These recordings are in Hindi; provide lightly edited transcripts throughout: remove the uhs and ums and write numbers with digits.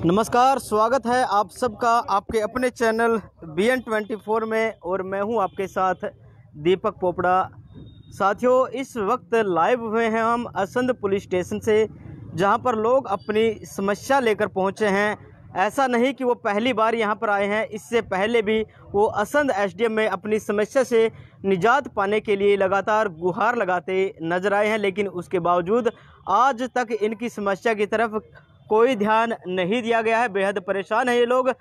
नमस्कार, स्वागत है आप सबका आपके अपने चैनल BN24 में और मैं हूं आपके साथ दीपक पोपड़ा। साथियों, इस वक्त लाइव हुए हैं हम असंध पुलिस स्टेशन से, जहां पर लोग अपनी समस्या लेकर पहुंचे हैं। ऐसा नहीं कि वो पहली बार यहां पर आए हैं, इससे पहले भी वो असंध SDM में अपनी समस्या से निजात पाने के लिए लगातार गुहार लगाते नजर आए हैं, लेकिन उसके बावजूद आज तक इनकी समस्या की तरफ कोई ध्यान नहीं दिया गया है। बेहद परेशान है ये लोग।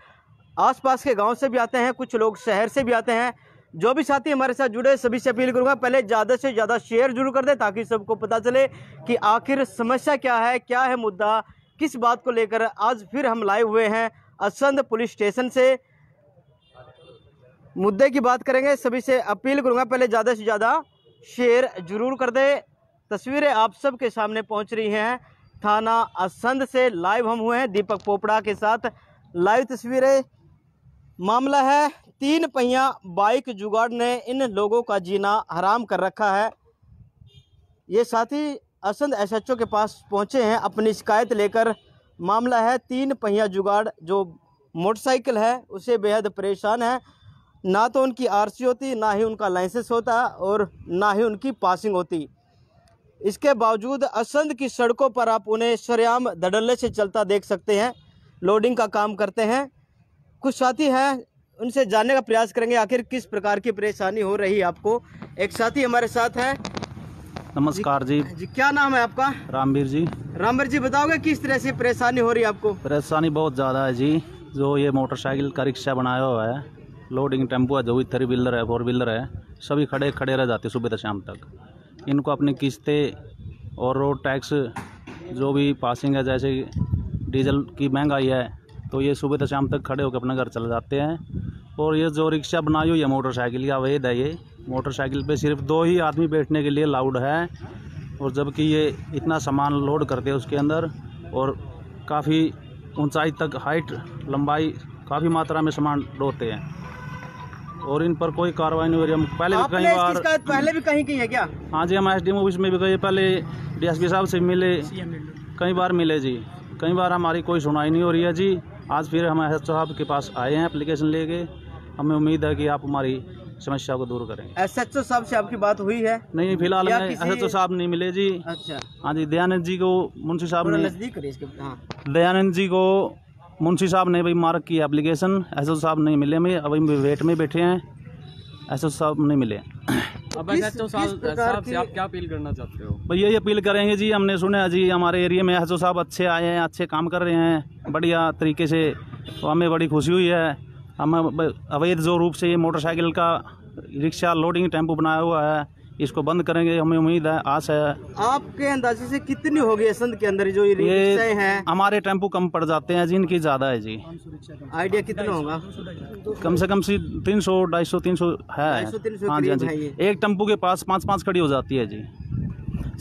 आसपास के गांव से भी आते हैं, कुछ लोग शहर से भी आते हैं। जो भी साथी हमारे साथ जुड़े सभी से अपील करूंगा, पहले ज़्यादा से ज़्यादा शेयर जरूर कर दें ताकि सबको पता चले कि आखिर समस्या क्या है मुद्दा, किस बात को लेकर आज फिर हम लाइव हुए हैं असंध पुलिस स्टेशन से। मुद्दे की बात करेंगे, सभी से अपील करूंगा पहले ज़्यादा से ज़्यादा शेयर जरूर कर दें। तस्वीरें आप सबके सामने पहुंच रही हैं थाना असंध से। लाइव हम हुए हैं दीपक पोपड़ा के साथ। लाइव तस्वीरें। मामला है 3 पहिया बाइक जुगाड़ ने इन लोगों का जीना हराम कर रखा है। ये साथी असंध SHO के पास पहुंचे हैं अपनी शिकायत लेकर। मामला है 3 पहिया जुगाड़ जो मोटरसाइकिल है उसे बेहद परेशान है। ना तो उनकी RC होती, ना ही उनका लाइसेंस होता और ना ही उनकी पासिंग होती। इसके बावजूद असंध की सड़कों पर आप उन्हें सरेआम धड़ल्ले से चलता देख सकते हैं। लोडिंग का काम करते हैं। कुछ साथी हैं, उनसे जानने का प्रयास करेंगे आखिर किस प्रकार की परेशानी हो रही है आपको। एक साथी हमारे साथ है। नमस्कार जी। क्या नाम है आपका? रामवीर जी। रामवीर जी, बताओगे किस तरह से परेशानी हो रही है आपको? परेशानी बहुत ज़्यादा है जी। जो ये मोटरसाइकिल का रिक्शा बनाया हुआ है, लोडिंग टेम्पो है, जो भी 3 व्हीलर है 4 व्हीलर है, सभी खड़े रह जाते सुबह से शाम तक। इनको अपनी किस्तें और रोड टैक्स जो भी पासिंग है, जैसे डीजल की महंगाई है, तो ये सुबह से शाम तक खड़े होकर अपने घर चले जाते हैं। और ये जो रिक्शा बनाई हुई है मोटरसाइकिल का अवैध है। ये मोटरसाइकिल पे सिर्फ 2 ही आदमी बैठने के लिए अलाउड है, और जबकि ये इतना सामान लोड करते हैं उसके अंदर, और काफ़ी ऊंचाई तक हाइट लंबाई काफ़ी मात्रा में सामान ढोते हैं, और इन पर कोई कार्रवाई नहीं हो रही। हम पहले भी कई बार पहले भी कहीं की है क्या? हाँ जी, हम SDM ऑफिस में भी गए, पहले DSP साहब से मिले, कई बार मिले जी। कई बार हमारी कोई सुनाई नहीं हो रही है जी। आज फिर हम SHO साहब के पास आए हैं एप्लीकेशन लेके। हमें उम्मीद है कि आप हमारी समस्या को दूर करें। SHO साहब से आपकी बात हुई है? नहीं, फिलहाल हमें SHO साहब नहीं मिले जी। अच्छा। हाँ जी, दयानंद जी को मुंशी साहब ने नजदीक करिए इसके। हाँ, दयानंद जी को मुंशी साहब ने भाई मार्क की एप्लीकेशन। SHO साहब नहीं मिले हमें, अभी वेट में बैठे हैं। SHO साहब नहीं मिले। अब SHO साहब से आप क्या अपील करना चाहते हो? भाई यही अपील करेंगे जी, हमने सुना है जी हमारे एरिया में SHO साहब अच्छे आए हैं, अच्छे काम कर रहे हैं बढ़िया तरीके से, तो हमें बड़ी खुशी हुई है। हम अवैध जो रूप से ये मोटरसाइकिल का रिक्शा लोडिंग टेम्पो बनाया हुआ है, इसको बंद करेंगे, हमें उम्मीद है, आस है। आपके अंदाजे से कितनी होगी असंध के अंदर जो ये रिक्शाएं हैं? हमारे टेम्पो कम पड़ जाते हैं जी, इनकी ज़्यादा है जी। आइडिया कितना होगा? कम से कम 300 250 300 है। हाँ जी, हाँ जी। एक टेम्पो के पास 5-5 खड़ी हो जाती है जी।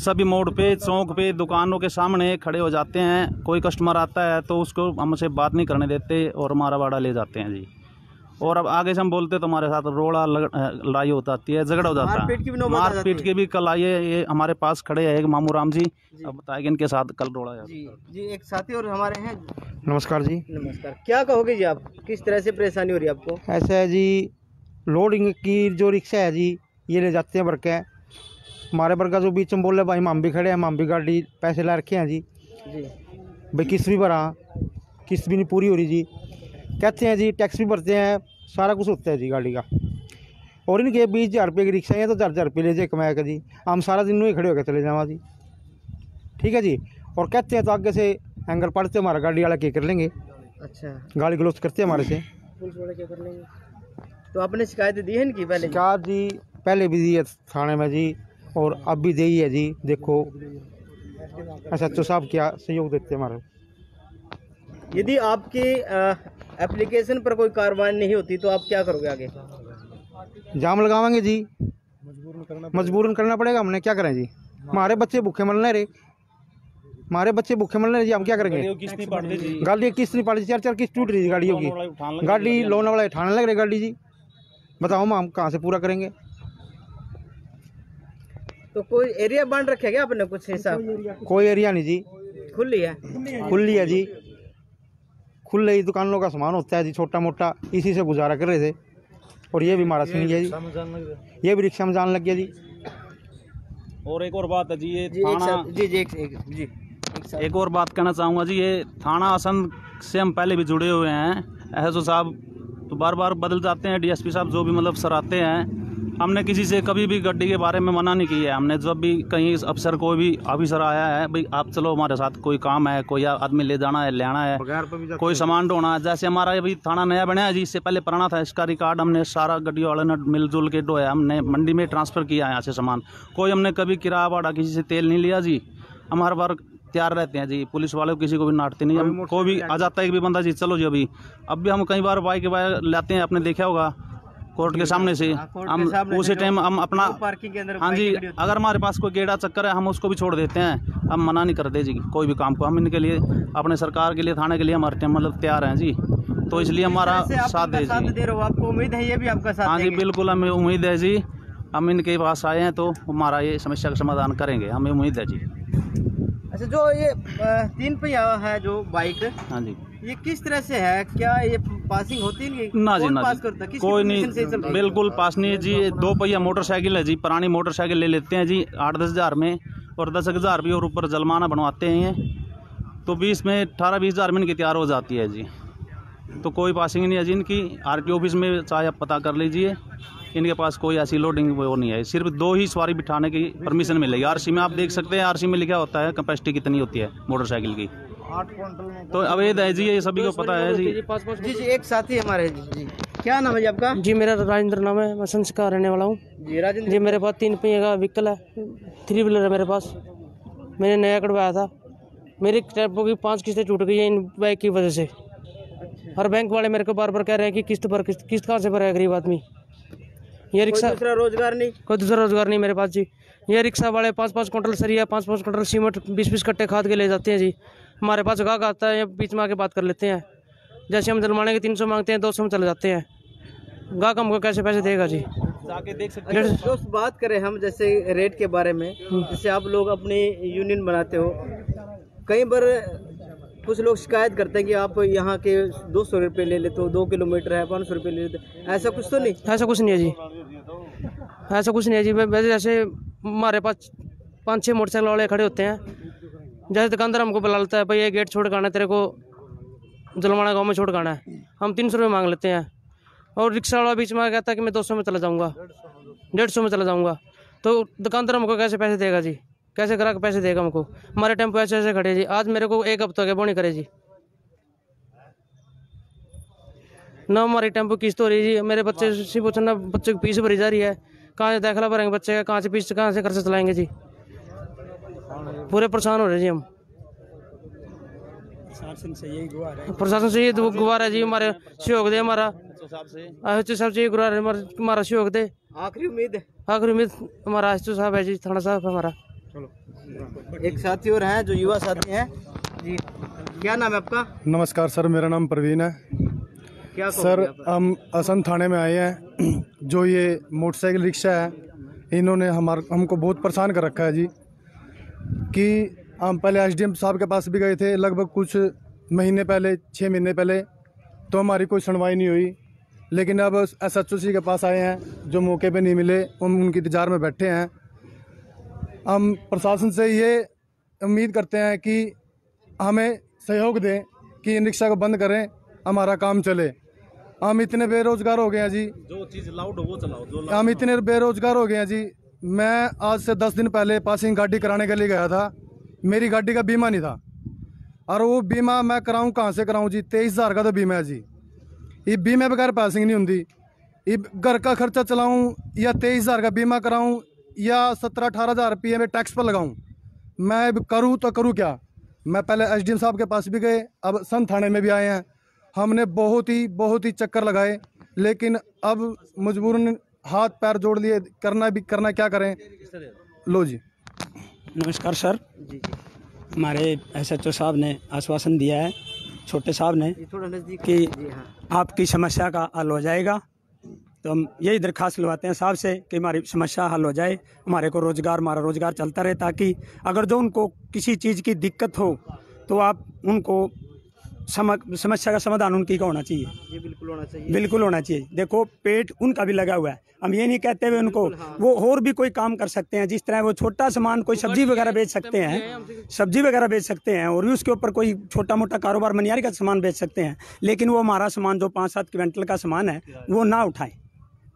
सभी मोड़ पे, चौक पे, दुकानों के सामने खड़े हो जाते हैं। कोई कस्टमर आता है तो उसको हमसे बात नहीं करने देते और हमारा भाड़ा ले जाते हैं जी। और अब आगे से हम बोलते तो हमारे साथ रोड़ा लड़ाई हो जाती है, झगड़ा हो जाता है। मारपीट की भी कल आइए, ये हमारे पास खड़े हैं मामू राम जी, अब बताएंगे इनके साथ कल रोड़ा है जी। एक साथी और हमारे हैं। नमस्कार जी। नमस्कार। क्या कहोगे जी आप, किस तरह से परेशानी हो रही है आपको? ऐसा है जी, लोडिंग की जो रिक्शा है जी, ये ले जाते हैं बरके। हमारे बरका जो बीच में बोले भाई हम भी खड़े हैं, हम भी गाड़ी पैसे ला रखे हैं जी भाई, किस्त भी भरा, किस्त भी नहीं पूरी हो रही जी। कहते हैं जी टैक्स भी भरते हैं, सारा कुछ होता है जी गाड़ी का। और इनके 20,000 रुपये की रिक्शा है तो 4,000 रुपये ले जाए कमाया कर जी। हम सारा दिन वहीं खड़े होकर चले जावा जी, ठीक है जी। और कहते हैं तो आगे से एंगल पड़ते हमारा गाड़ी वाला क्या कर लेंगे। अच्छा। गाली गलौज करते हैं हमारे से, पुलिस वाले क्या कर लेंगे। तो आपने शिकायत दी है इनकी? पहले शिकायत जी पहले भी दी है थाने में जी, और अब भी दी है जी। देखो SHO साहब क्या सहयोग देते हैं हमारे। यदि आपकी एप्लीकेशन पर कोई कार्रवाई नहीं होती तो आप क्या करोगे आगे? जाम लगावांगे जी, मजबूरन करना पड़ेगा। हमने क्या करें जी, हमारे बच्चे भूखे मरने रहे, हमारे बच्चे भूखे मरने रहे जी, हम क्या करेंगे। गाड़ी किस्त नहीं पड़ती, 4 किस्त टूट रही गाड़ियों की। गाड़ी लोन वाले उठाने लग रहे गाड़ी जी, बताओ हम कहाँ से पूरा करेंगे। तो कोई एरिया बांध रखे क्या आपने कुछ हिसाब? कोई एरिया नहीं जी, खुली है। खुली है जी, खुले ही दुकानों का सामान होता है जी, छोटा मोटा, इसी से गुजारा कर रहे थे। और ये भी हमारा सीन है जी, ये भी रिक्शा में जान लग गया जी। और एक और बात है जी, ये जी थाना जी एक और बात कहना चाहूँगा जी, ये थाना असंध से हम पहले भी जुड़े हुए हैं। एसओ साहब तो बार बार बदल जाते हैं, डीएसपी साहब जो भी मतलब सर आते हैं, हमने किसी से कभी भी गड्डी के बारे में मना नहीं किया है। हमने जब भी कहीं अफसर कोई भी ऑफिसर आया है, भाई आप चलो हमारे साथ, कोई काम है, कोई आदमी ले जाना है, ले आना है, कोई सामान ढोना है। जैसे हमारा अभी थाना नया बना है जी, इससे पहले पुराना था, इसका रिकॉर्ड हमने सारा गड्डी वाले ने मिलजुल के ढोया, हमने मंडी में ट्रांसफ़र किया यहाँ से सामान। कोई हमने कभी किराया भाड़ा किसी से तेल नहीं लिया जी। हम हर बार तैयार रहते हैं जी, पुलिस वाले को किसी को भी नाटते नहीं। हम कोई भी आ जाता है कि भी बंदा जी चलो जी, अब भी हम कई बार बाइक लाते हैं, आपने देखा होगा कोर्ट के सामने से। हम उसी टाइम हम अपना पार्किंग के अंदर, हाँ जी, अगर हमारे पास कोई गेड़ा चक्कर है हम उसको भी छोड़ देते हैं, हम मना नहीं करते जी कोई भी काम को। हम इनके लिए, अपने सरकार के लिए, थाने के लिए हम हर टाइम मतलब तैयार हैं जी। तो इसलिए हमारा साथ दे जी। आपको उम्मीद है ये भी आपका साथ? हाँ जी बिल्कुल, हमें उम्मीद है जी, हम इनके पास आए हैं तो हमारा ये समस्या का समाधान करेंगे, हमें उम्मीद है जी। अच्छा, जो ये 3 पहिया है जो बाइक, हाँ जी, ये किस तरह से है? क्या ये पासिंग होती है? ना जी, कौन ना पास जी, करता है? कोई नहीं, बिल्कुल पास नहीं है जी। 2 पहिया मोटरसाइकिल है जी, पुरानी मोटरसाइकिल ले लेते हैं जी 8-10 हज़ार में, और 10,000 भी और ऊपर जुर्माना बनवाते हैं, तो 20 में 18-20 हज़ार में इनकी तैयार हो जाती है जी। तो कोई पासिंग नहीं है जी इनकी। आरटीओ ऑफिस में चाहे आप पता कर लीजिए, इनके पास कोई ऐसी लोडिंग वो नहीं है। सिर्फ 2 ही सवारी बिठाने की परमिशन मिलेगी। आरसी में आप देख सकते हैं, आरसी में लिखा होता है कैपेसिटी कितनी होती है मोटरसाइकिल की। 8 क्विंटल तो अवैध है जी, ये सभी को पता है जी। जी, एक साथी हमारे जी, क्या नाम है जी आपका? जी मेरा राजेंद्र नाम है, मैं संस का रहने वाला हूँ जी। राजेंद्र जी, मेरे पास 3 पहिए का व्हीकल है, 3 व्हीलर है मेरे पास। मैंने नया कटवाया था, मेरी टेम्पो की 5 किस्तें टूट गई हैं इन बाइक की वजह से। और बैंक वाले मेरे को बार बार कह रहे हैं कि किस्त कहाँ से भरेगा गरीब आदमी। ये रिक्शा, कोई दूसरा रोजगार नहीं? कोई दूसरा रोजगार नहीं मेरे पास जी। ये रिक्शा वाले 5-5 क्विंटल सरिया, 5-5 क्विंटल सीमेंट, 20-20 कट्टे खाद के ले जाते हैं जी। हमारे पास गाहक आता है, बीच में आके बात कर लेते हैं। जैसे हम जलमाने के 300 मांगते हैं, 200 में चले जाते हैं। गाहक हमको कैसे पैसे देगा जी? जाके देख सकते हैं। दोस्त, बात करें हम जैसे रेट के बारे में, जैसे आप लोग अपनी यूनियन बनाते हो, कई बार कुछ लोग शिकायत करते हैं कि आप यहाँ के 200 रुपये ले लेते हो, 2 किलोमीटर है 500 रुपये ले लेते हो, ऐसा कुछ तो नहीं? ऐसा कुछ नहीं है जी, ऐसा कुछ नहीं है जी। वैसे जैसे हमारे पास 5-6 मोटरसाइकिल वाले खड़े होते हैं, जैसे दुकानदार हमको बुला लेता है, भाई ये गेट छोड़ के आना है, तेरे को जलमाना गांव में छोड़ के आना है, हम 300 रुपये मांग लेते हैं। और रिक्शा वाला बीच में कहता है कि मैं 200 में चला जाऊँगा, 150 में चला जाऊँगा। तो दुकानदार हमको कैसे पैसे देगा जी? कैसे ग्राहक पैसे देगा हमको? हमारे टेम्पो ऐसे ऐसे खड़े जी। आज मेरे को 1 हफ्ता के बोनी करे जी, ना हमारी टेम्पो किस्त हो रही है जी। मेरे बच्चे से पूछना, बच्चे की फीस भरी जा रही है, कहाँ से दाखिला भरेंगे बच्चे का, कहाँ से फीस, कहाँ से खर्चा चलाएंगे जी? पूरे परेशान हो रहे जी हम। प्रशासन से यही गुहार है जी, हमारे सहयोग दे, हमारा आयुक्त साहब से गुहार है, हमारा सहयोग दे। आखिरी उम्मीद हमारा आयुक्त साहब है जी, थाना साहब हमारा। एक साथी और हैं जो युवा साथी हैं जी, क्या नाम है आपका? नमस्कार सर, मेरा नाम प्रवीण है। क्या सर, हम असंध थाने में आए हैं। जो ये मोटरसाइकिल रिक्शा है, इन्होंने हमको बहुत परेशान कर रखा है जी। कि हम पहले एसडीएम साहब के पास भी गए थे लगभग कुछ महीने पहले, 6 महीने पहले, तो हमारी कोई सुनवाई नहीं हुई। लेकिन अब एसएचओ के पास आए हैं, जो मौके पे नहीं मिले, हम उनकी इंतजार में बैठे हैं। हम प्रशासन से ये उम्मीद करते हैं कि हमें सहयोग दें कि इन रिक्शा को बंद करें, हमारा काम चले। हम इतने बेरोजगार हो गए हैं जी, जो चीज़ लाउड हो वो चलाओ। हम इतने बेरोजगार हो गए हैं जी। मैं आज से 10 दिन पहले पासिंग गाड़ी कराने के लिए गया था, मेरी गाड़ी का बीमा नहीं था, और वो बीमा मैं कराऊं कहाँ से कराऊं जी? 23,000 का तो बीमा है जी। ये बीमे बगैर पासिंग नहीं होती। ये घर का खर्चा चलाऊं या 23,000 का बीमा कराऊं या 17-18 हज़ार रुपये में टैक्स पर लगाऊं? मैं करूं तो करूं क्या? मैं पहले एसडीएम साहब के पास भी गए, अब संध थाने में भी आए हैं। हमने बहुत ही चक्कर लगाए, लेकिन अब मजबूरन हाथ पैर जोड़ लिए, करना क्या करें? लो जी। नमस्कार सर, हमारे एसएचओ साहब ने आश्वासन दिया है, छोटे साहब ने, कि आपकी समस्या का हल हो जाएगा। तो हम यही दरख्वास्त लगवाते हैं साहब से कि हमारी समस्या हल हो जाए, हमारे को रोज़गार, हमारा रोज़गार चलता रहे, ताकि अगर जो उनको किसी चीज़ की दिक्कत हो तो आप उनको समस्या का समाधान उनकी का होना चाहिए। ये बिल्कुल होना चाहिए, बिल्कुल होना चाहिए। देखो पेट उनका भी लगा हुआ है, हम ये नहीं कहते हुए उनको, वो और भी कोई काम कर सकते हैं, जिस तरह वो छोटा सामान कोई सब्जी वगैरह बेच सकते हैं, सब्जी वगैरह बेच सकते हैं, और भी उसके ऊपर कोई छोटा मोटा कारोबार मनियारी का सामान बेच सकते हैं। लेकिन वो हमारा सामान जो 5-7 क्विंटल का सामान है वो ना उठाएं।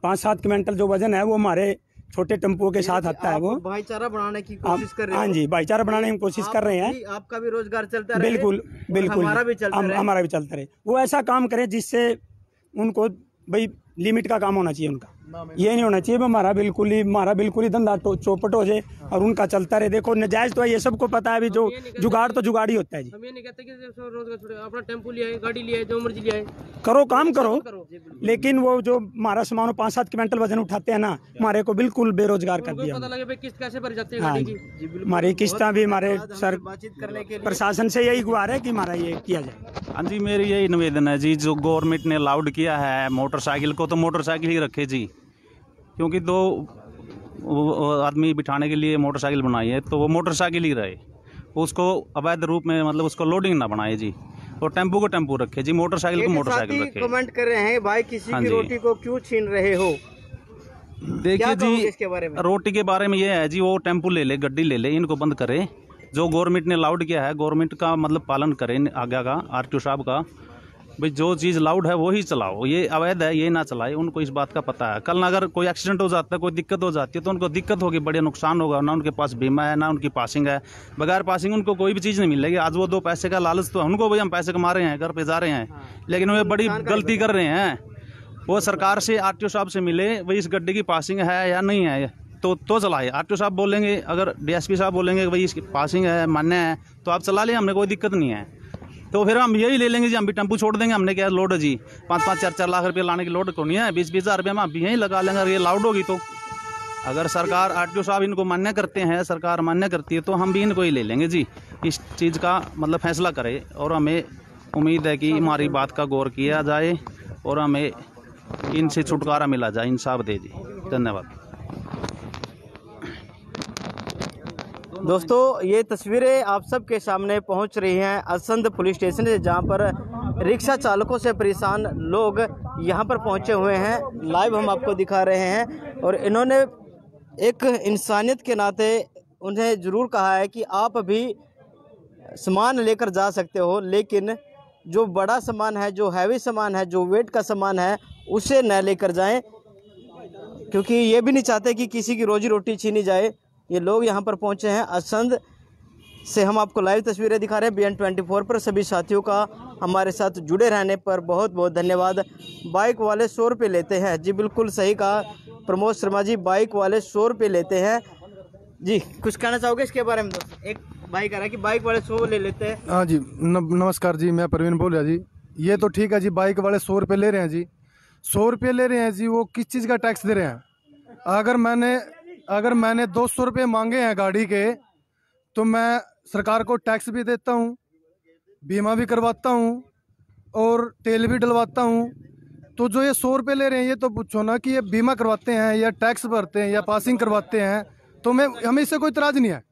5-7 क्विंटल जो वजन है वो हमारे छोटे टेम्पो के साथ आता है। वो भाईचारा बढ़ाने की कोशिश कर रहे हैं। हाँ जी, भाईचारा बढ़ाने की कोशिश कर रहे हैं। आपका भी रोजगार चलता रहे, बिल्कुल बिल्कुल, हमारा भी चलता रहे। वो ऐसा काम करे जिससे उनको भाई लिमिट का काम होना चाहिए उनका, ये नहीं होना चाहिए हमारा बिल्कुल ही धंधा चौपट हो जाए और उनका चलता रहे। देखो नजायज तो ये सबको पता है, अभी जो जुगाड़ तो जुगाड़ ही होता है जी। हम ये नहीं कहते कि रोजगार छोड़े, अपना टेम्पो लिया है, गाड़ी लिया है, जो मर्जी लिया है, करो काम करो, लेकिन वो जो हमारा सामान 5-7 क्विंटल वजन उठाते हैं ना, हमारे को बिल्कुल बेरोजगार कर दिया। पता लगे भाई किस्त कैसे भरी जाती है हाँ गाड़ी जी, की। हमारी किस्तें भी हमारे सर बातचीत करने के लिए प्रशासन से यही गुहार है कि हमारा ये किया जाए। हाँ जी, मेरी यही निवेदन है जी, जो गवर्नमेंट ने अलाउड किया है मोटरसाइकिल को, तो मोटरसाइकिल ही रखे जी, क्योंकि 2 आदमी बिठाने के लिए मोटरसाइकिल बनाई है, तो वो मोटरसाइकिल ही रहे, उसको अवैध रूप में मतलब उसको लोडिंग ना बनाए जी, और टेम्पो को टेम्पो रखे जी, मोटरसाइकिल को मोटरसाइकिल रखे। कमेंट कर रहे हैं भाई किसी की रोटी को क्यों छीन रहे हो। देखिए जी, इसके बारे में रोटी के बारे में ये है जी, वो टेम्पो ले ले, गड्डी ले ले, इनको बंद करे। जो गवर्नमेंट ने अलाउड किया है, गवर्नमेंट का मतलब पालन करें, आगे का आरटीओ साहब का, भाई जो चीज़ लाउड है वो ही चलाओ, ये अवैध है ये ना चलाए, उनको इस बात का पता है। कल अगर कोई एक्सीडेंट हो जाता है, कोई दिक्कत हो जाती है, तो उनको दिक्कत होगी, बड़े नुकसान होगा, ना उनके पास बीमा है, ना उनकी पासिंग है, बगैर पासिंग उनको कोई भी चीज़ नहीं मिलेगी। आज वो 2 पैसे का लालच तो उनको, भाई हम पैसे कमा रहे हैं, घर पे जा रहे हैं, लेकिन वो बड़ी गलती कर रहे हैं। वो सरकार से आरटीओ साहब से मिले, भाई इस गड्ढे की पासिंग है या नहीं है, तो चलाए। आरटीओ साहब बोलेंगे, अगर डीएसपी साहब बोलेंगे भाई इसकी पासिंग है, मान्य है, तो आप चला लें, हमें कोई दिक्कत नहीं है, तो फिर हम यही ले लेंगे जी, हम भी टेम्पू छोड़ देंगे। हमने क्या लोड है जी, 5-5, 4-4 लाख रुपये लाने की लोड को नहीं है, 20-20 हज़ार रुपये हम भी यहीं लगा लेंगे। अगर ये लाउड होगी तो, अगर सरकार आरटीओ साहब इनको मान्य करते हैं, सरकार मान्य करती है, तो हम भी इनको ही ले लेंगे जी। इस चीज़ का मतलब फैसला करें, और हमें उम्मीद है कि हमारी बात का गौर किया जाए और हमें इनसे छुटकारा मिला जाए, इंसाफ दे जी। धन्यवाद दोस्तों, ये तस्वीरें आप सबके सामने पहुंच रही हैं असंध पुलिस स्टेशन से, जहां पर रिक्शा चालकों से परेशान लोग यहां पर पहुंचे हुए हैं। लाइव हम आपको दिखा रहे हैं, और इन्होंने एक इंसानियत के नाते उन्हें ज़रूर कहा है कि आप भी सामान लेकर जा सकते हो, लेकिन जो बड़ा सामान है, जो हैवी सामान है, जो वेट का सामान है, उसे न लेकर जाएं, क्योंकि ये भी नहीं चाहते कि किसी की रोजी रोटी छीनी जाए। ये लोग यहाँ पर पहुँचे हैं असंध से। हम आपको लाइव तस्वीरें दिखा रहे हैं BN24 पर। सभी साथियों का हमारे साथ जुड़े रहने पर बहुत बहुत धन्यवाद। बाइक वाले 100 रुपये लेते हैं जी, बिल्कुल सही कहा प्रमोद शर्मा जी, बाइक वाले 100 रुपये लेते हैं जी। कुछ कहना चाहोगे इसके बारे में? दोस्त एक भाई कह रहा है कि बाइक वाले 100 ले लेते हैं। हाँ जी, नमस्कार जी, मैं प्रवीण बोल रहा जी। ये तो ठीक है जी, बाइक वाले 100 रुपये ले रहे हैं जी, 100 रुपये ले रहे हैं जी। वो किस चीज़ का टैक्स दे रहे हैं? अगर मैंने 200 रुपये मांगे हैं गाड़ी के, तो मैं सरकार को टैक्स भी देता हूँ, बीमा भी करवाता हूँ और तेल भी डलवाता हूँ। तो जो ये 100 रुपये ले रहे हैं, ये तो पूछो ना कि ये बीमा करवाते हैं या टैक्स भरते हैं या पासिंग करवाते हैं, तो हमें इससे कोई इतराज़ नहीं है।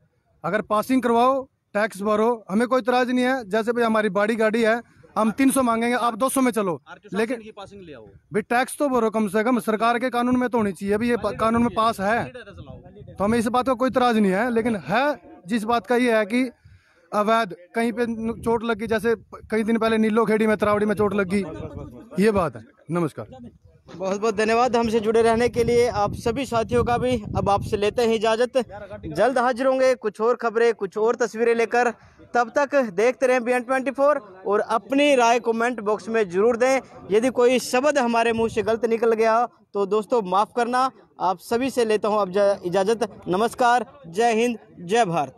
अगर पासिंग करवाओ, टैक्स भरो, हमें कोई इतराज़ नहीं है। जैसे भाई हमारी बड़ी गाड़ी है, हम 300 मांगेंगे, आप 200 में चलो, लेकिन भाई टैक्स तो भरो कम से कम। सरकार के कानून में तो होनी चाहिए, अभी ये कानून में पास है, तो हमें इस बात का कोई इतराज़ नहीं है। लेकिन है जिस बात का ये है कि अवैध कहीं पे चोट लगी, जैसे कई दिन पहले नीलो खेड़ी में, तरावड़ी में चोट लगी, ये बात है। नमस्कार, बहुत बहुत धन्यवाद हमसे जुड़े रहने के लिए। आप सभी साथियों का भी अब आपसे लेते हैं इजाज़त। जल्द हाजिर होंगे कुछ और खबरें, कुछ और तस्वीरें लेकर। तब तक देखते रहें BN24 और अपनी राय कमेंट बॉक्स में ज़रूर दें। यदि कोई शब्द हमारे मुंह से गलत निकल गया तो दोस्तों माफ़ करना। आप सभी से लेता हूं अब इजाज़त। नमस्कार, जय हिंद, जय भारत।